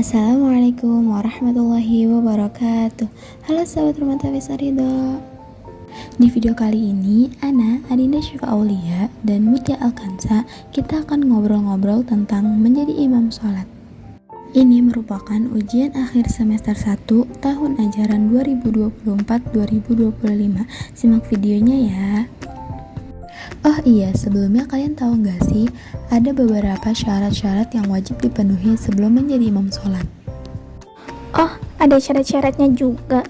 Assalamualaikum warahmatullahi wabarakatuh. Halo sahabat Rumah Tafis Ridho. Di video kali ini, Ana, Adinda Syifa Aulia, dan Mutia Alkansa, kita akan ngobrol-ngobrol tentang menjadi imam sholat. Ini merupakan ujian akhir semester 1 tahun ajaran 2024-2025. Simak videonya ya. Oh iya, sebelumnya kalian tahu gak sih, ada beberapa syarat-syarat yang wajib dipenuhi sebelum menjadi imam sholat. Oh, ada syarat-syaratnya juga.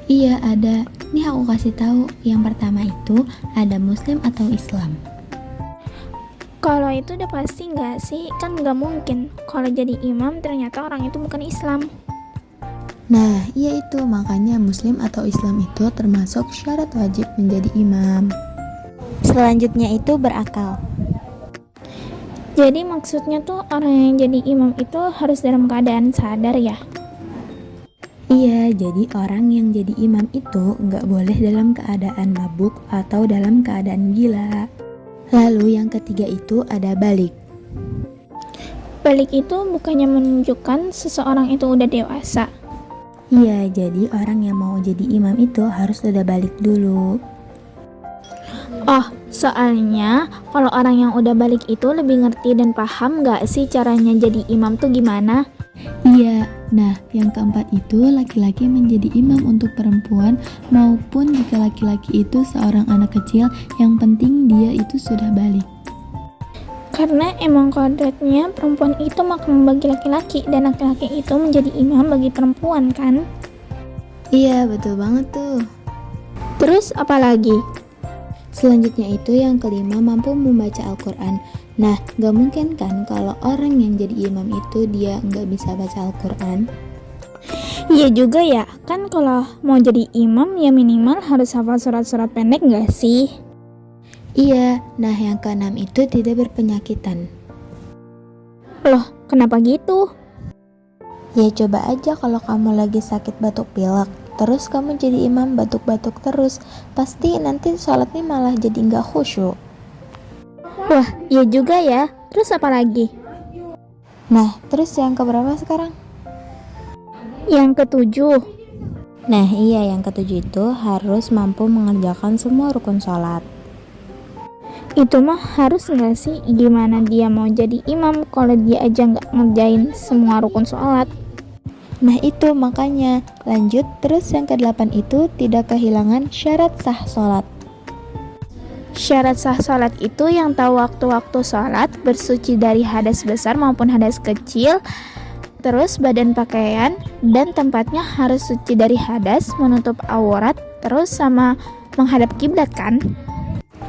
Iya, ada. Nih aku kasih tahu. Yang pertama itu ada muslim atau Islam. Kalau itu udah pasti gak sih? Kan gak mungkin kalau jadi imam ternyata orang itu bukan Islam. Nah, iya itu. Makanya muslim atau Islam itu termasuk syarat wajib menjadi imam. Selanjutnya itu berakal. Jadi maksudnya tuh orang yang jadi imam itu harus dalam keadaan sadar ya? Iya, jadi orang yang jadi imam itu nggak boleh dalam keadaan mabuk atau dalam keadaan gila. Lalu yang ketiga itu ada balik. Balik itu bukannya menunjukkan seseorang itu udah dewasa. Iya, jadi orang yang mau jadi imam itu harus udah balik dulu. Oh, soalnya kalau orang yang udah balik itu lebih ngerti dan paham gak sih caranya jadi imam tuh gimana? Iya, nah yang keempat itu laki-laki menjadi imam untuk perempuan maupun jika laki-laki itu seorang anak kecil, yang penting dia itu sudah balik. Karena emang kodratnya perempuan itu makmum bagi laki-laki dan laki-laki itu menjadi imam bagi perempuan kan? Iya, betul banget tuh. Terus apa lagi? Selanjutnya itu yang kelima, mampu membaca Al-Quran. Nah, gak mungkin kan kalau orang yang jadi imam itu dia gak bisa baca Al-Quran. Iya juga ya, kan kalau mau jadi imam ya minimal harus hafal surat-surat pendek gak sih? Iya, nah yang keenam itu tidak berpenyakitan. Loh, kenapa gitu? Ya coba aja kalau kamu lagi sakit batuk pilek, terus kamu jadi imam batuk-batuk terus, pasti nanti sholatnya malah jadi gak khusyuk. Wah, iya juga ya. Terus apa lagi? Nah, terus yang keberapa sekarang? Yang ketujuh. Nah iya, yang ketujuh itu harus mampu mengerjakan semua rukun sholat. Itu mah harus gak sih? Gimana dia mau jadi imam kalau dia aja gak ngerjain semua rukun sholat? Nah itu makanya, lanjut terus yang ke-8 itu tidak kehilangan syarat sah sholat. Syarat sah sholat itu yang tahu waktu-waktu sholat, bersuci dari hadas besar maupun hadas kecil, terus badan pakaian dan tempatnya harus suci dari hadas, menutup aurat, terus sama menghadap kiblat kan?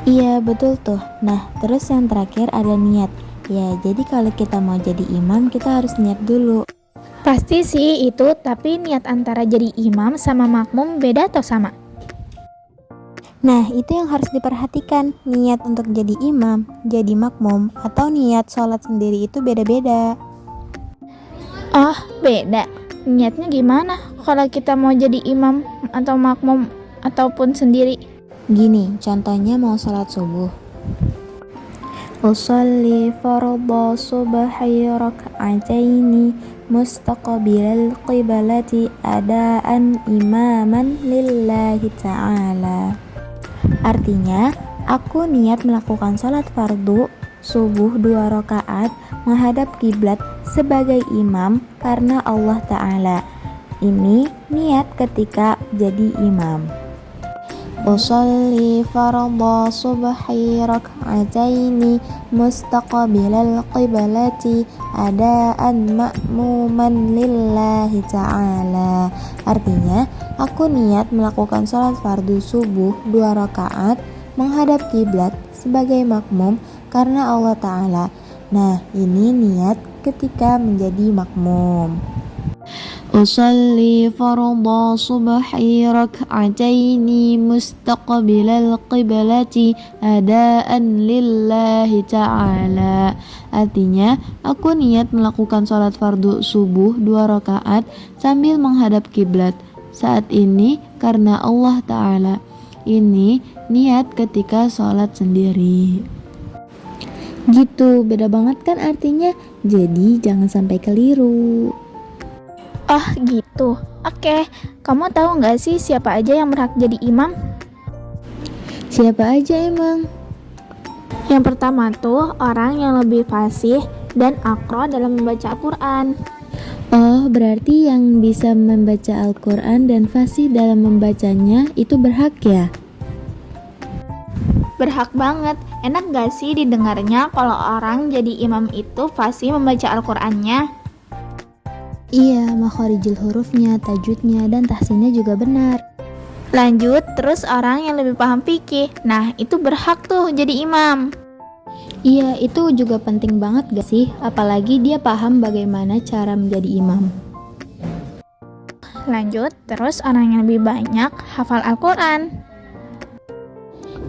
Iya betul tuh. Nah terus yang terakhir ada niat. Ya jadi kalau kita mau jadi imam kita harus niat dulu. Pasti sih itu, tapi niat antara jadi imam sama makmum beda atau sama? Nah itu yang harus diperhatikan. Niat untuk jadi imam, jadi makmum, atau niat sholat sendiri itu beda-beda. Oh, beda. Niatnya gimana kalau kita mau jadi imam atau makmum ataupun sendiri? Gini, contohnya mau sholat subuh. Usolli fardhu subhi rak'ataini mustaqbilal qiblati adaan imaman lillahi ta'ala. Artinya, aku niat melakukan sholat fardu subuh 2 rakaat menghadap kiblat sebagai imam karena Allah Ta'ala. Ini niat ketika jadi imam. Usolli fardhu subhi rak'ataini mustaqbilal qiblati adaan ma'muman lillahi ta'ala. Artinya, aku niat melakukan sholat fardu subuh 2 rakaat menghadap kiblat sebagai makmum karena Allah Ta'ala. Nah, ini niat ketika menjadi makmum. Usolli fardhu subhi rak'ataini mustaqbilal qiblati adaan lillahi ta'ala. Artinya, aku niat melakukan sholat fardu subuh 2 rakaat sambil menghadap kiblat. Saat ini karena Allah Ta'ala. Ini niat ketika sholat sendiri. Gitu, beda banget kan artinya. Jadi jangan sampai keliru. Oh gitu. Oke, kamu tahu nggak sih siapa aja yang berhak jadi imam? Siapa aja emang? Yang pertama tuh orang yang lebih fasih dan akro dalam membaca Al-Quran. Oh, berarti yang bisa membaca Al-Quran dan fasih dalam membacanya itu berhak ya? Berhak banget. Enak gak sih didengarnya kalau orang jadi imam itu fasih membaca Al-Qurannya? Iya, makhorijul hurufnya, tajwidnya, dan tahsinnya juga benar. Lanjut, terus orang yang lebih paham fikih. Nah, itu berhak tuh jadi imam. Iya, itu juga penting banget gak sih? Apalagi dia paham bagaimana cara menjadi imam. Lanjut, terus orang yang lebih banyak hafal Al-Quran.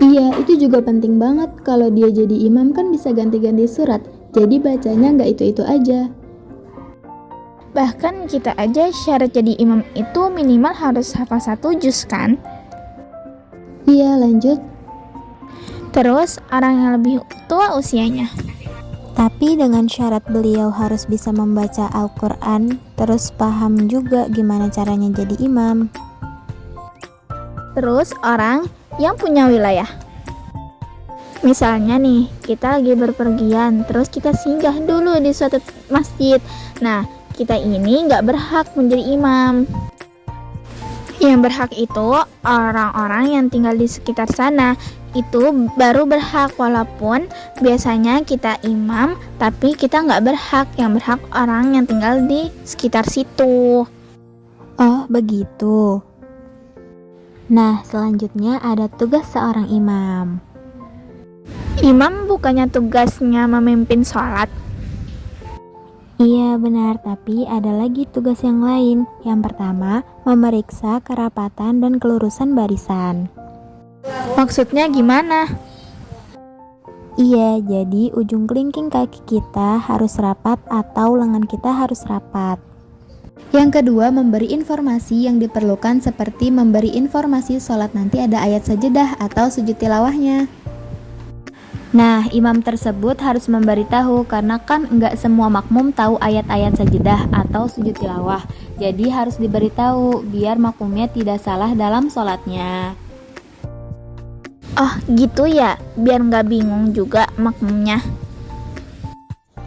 Iya, itu juga penting banget. Kalau dia jadi imam kan bisa ganti-ganti surat. Jadi bacanya nggak itu-itu aja. Bahkan kita aja syarat jadi imam itu minimal harus hafal 1 juz kan? Iya, lanjut. Terus orang yang lebih tua usianya. Tapi dengan syarat beliau harus bisa membaca Al-Quran, terus paham juga gimana caranya jadi imam. Terus orang yang punya wilayah. Misalnya nih, kita lagi berpergian, terus kita singgah dulu di suatu masjid. Nah, kita ini nggak berhak menjadi imam. Yang berhak itu orang-orang yang tinggal di sekitar sana. Itu baru berhak, walaupun biasanya kita imam, tapi kita nggak berhak. Yang berhak orang yang tinggal di sekitar situ. Oh, begitu. Nah, selanjutnya ada tugas seorang imam. Imam bukannya tugasnya memimpin sholat. Iya benar, tapi ada lagi tugas yang lain. Yang pertama, memeriksa kerapatan dan kelurusan barisan. Maksudnya gimana? Iya, jadi ujung kelingking kaki kita harus rapat atau lengan kita harus rapat. Yang kedua, memberi informasi yang diperlukan seperti memberi informasi sholat nanti ada ayat sajadah atau sujud tilawahnya. Nah, imam tersebut harus memberitahu karena kan nggak semua makmum tahu ayat-ayat sajadah atau sujud tilawah. Jadi harus diberitahu biar makmumnya tidak salah dalam sholatnya. Oh gitu ya, biar nggak bingung juga makmumnya.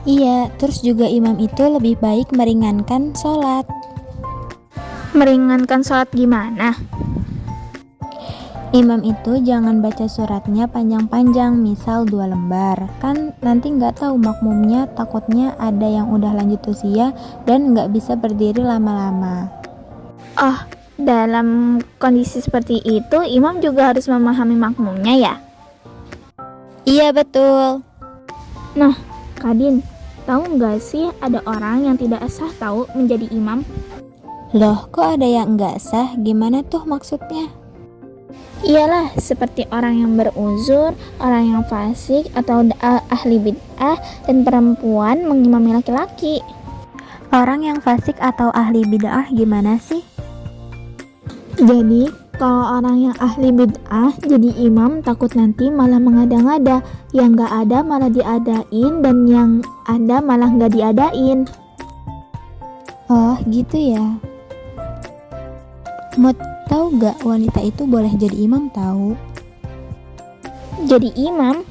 Iya, terus juga imam itu lebih baik meringankan sholat. Meringankan sholat gimana? Imam itu jangan baca suratnya panjang-panjang, misal 2 lembar. Kan nanti nggak tahu makmumnya, takutnya ada yang udah lanjut usia dan nggak bisa berdiri lama-lama. Oh, dalam kondisi seperti itu, imam juga harus memahami makmumnya ya? Iya betul. Nah, Kadin, tahu nggak sih ada orang yang tidak sah tahu menjadi imam? Loh, kok ada yang nggak sah? Gimana tuh maksudnya? Iyalah, seperti orang yang beruzur, orang yang fasik, atau ahli bid'ah, dan perempuan mengimami laki-laki. Orang yang fasik atau ahli bid'ah gimana sih? Jadi, kalau orang yang ahli bid'ah jadi imam, takut nanti malah mengada-ngada. Yang gak ada malah diadain, dan yang ada malah gak diadain. Oh gitu ya. Mau tahu gak wanita itu boleh jadi imam tahu? Jadi imam?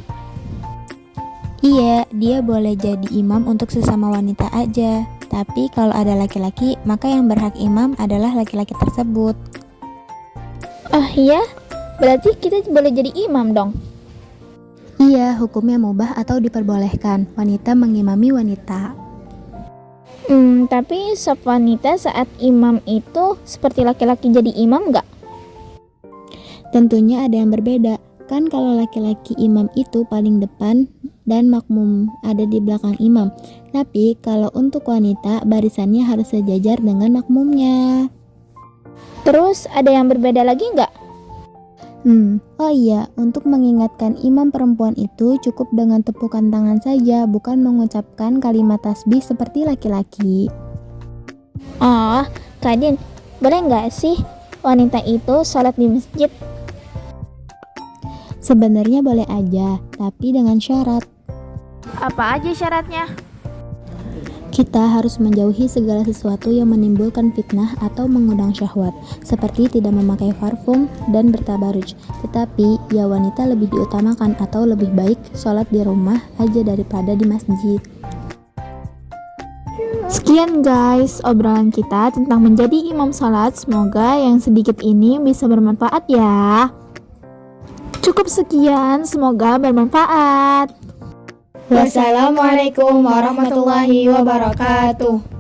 Iya, dia boleh jadi imam untuk sesama wanita aja. Tapi kalau ada laki-laki, maka yang berhak imam adalah laki-laki tersebut. Oh iya? Berarti kita boleh jadi imam dong? Iya, hukumnya mubah atau diperbolehkan. Wanita mengimami wanita. Tapi sop wanita saat imam itu seperti laki-laki jadi imam nggak? Tentunya ada yang berbeda. Kan kalau laki-laki imam itu paling depan dan makmum ada di belakang imam. Tapi kalau untuk wanita barisannya harus sejajar dengan makmumnya. Terus ada yang berbeda lagi nggak? Oh iya, untuk mengingatkan imam perempuan itu cukup dengan tepukan tangan saja, bukan mengucapkan kalimat tasbih seperti laki-laki. Oh, Kadin, boleh nggak sih wanita itu sholat di masjid? Sebenarnya boleh aja, tapi dengan syarat. Apa aja syaratnya? Kita harus menjauhi segala sesuatu yang menimbulkan fitnah atau mengundang syahwat, seperti tidak memakai parfum dan bertabaruj. Tetapi, ya wanita lebih diutamakan atau lebih baik sholat di rumah aja daripada di masjid. Sekian guys, obrolan kita tentang menjadi imam sholat. Semoga yang sedikit ini bisa bermanfaat ya. Cukup sekian, semoga bermanfaat. Wassalamualaikum warahmatullahi wabarakatuh.